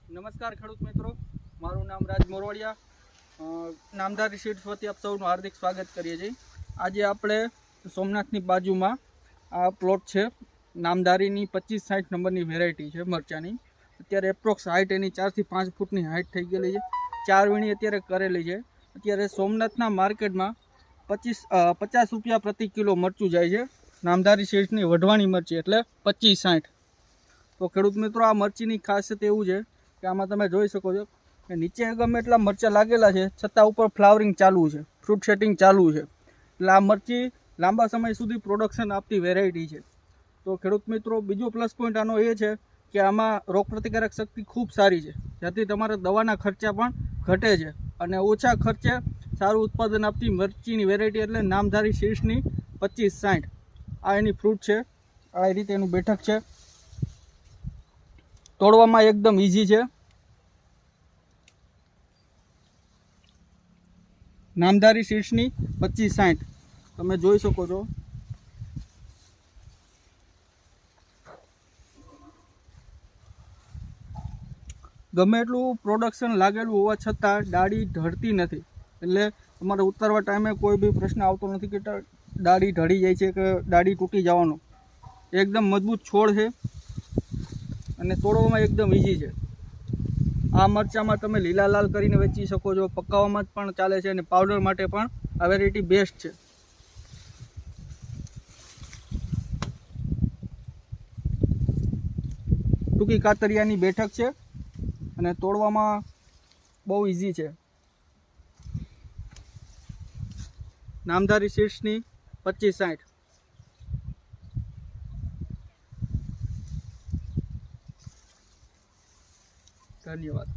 નમસ્કાર ખેડૂત મિત્રો, મારું નામ રાજ મોરવાડિયા, નામધારી સીડ્સ વતી આપ સૌનું હાર્દિક સ્વાગત કરીએ છીએ। આજે આપણે સોમનાથની બાજુમાં આ પ્લોટ છે, નામધારીની 2560 નંબરની વેરાયટી છે મરચાની। અત્યારે એપ્રોક્સ હાઇટ એની 4 થી 5 ફૂટની હાઇટ થઈ ગયેલી છે। 4 વીણી અત્યારે કરેલી છે। અત્યારે સોમનાથના માર્કેટમાં 50 રૂપિયા પ્રતિ કિલો મરચું જાય છે। નામધારી સીડ્સની વઢવાણી મરચી એટલે 2560। તો ખેડૂત મિત્રો, આ મરચીની ખાસિયત એવું છે કે આમાં તમે જોઈ શકો છો કે નીચે ગમે એટલા મરચાં લાગેલા છે છતાં ઉપર ફ્લાવરિંગ ચાલુ છે, ફ્રૂટ સેટિંગ ચાલુ છે। એટલે આ મરચી લાંબા સમય સુધી પ્રોડક્શન આપતી વેરાયટી છે। તો ખેડૂત મિત્રો, બીજો પ્લસ પોઈન્ટ આનો એ છે કે આમાં રોગપ્રતિકારક શક્તિ ખૂબ સારી છે, જેથી તમારા દવાના ખર્ચા પણ ઘટે છે અને ઓછા ખર્ચે સારું ઉત્પાદન આપતી મરચીની વેરાયટી એટલે નામધારી સીડ્સની 2560। આ એની ફ્રૂટ છે, આ રીતે એનું બેઠક છે। તોડવામાં એકદમ ઈઝી છે। નામધારી સીડ્સની 2560 તમે જોઈ શકો છો। ગમે એટલું પ્રોડક્શન લાગેલું હોવા છતાં ડાળી ઢળતી નથી, એટલે તમારે ઉતારવા ટાઈમે કોઈ બી પ્રશ્ન આવતો નથી કે ડાળી ઢળી જાય છે કે ડાળી તૂટી જવાનો। એકદમ મજબૂત છોડ છે અને તોડવામાં એકદમ ઈઝી છે। આ મરચામાં તમે લીલા લાલ કરીને વેચી શકો છો, પકાવવામાં પણ ચાલે છે અને પાવડર માટે પણ આ વેરાયટી બેસ્ટ છે। ટૂંકી કાતરિયાની બેઠક છે અને તોડવામાં બહુ ઈઝી છે। નામધારી સીડ્સની 2560। ધન્યવાદ।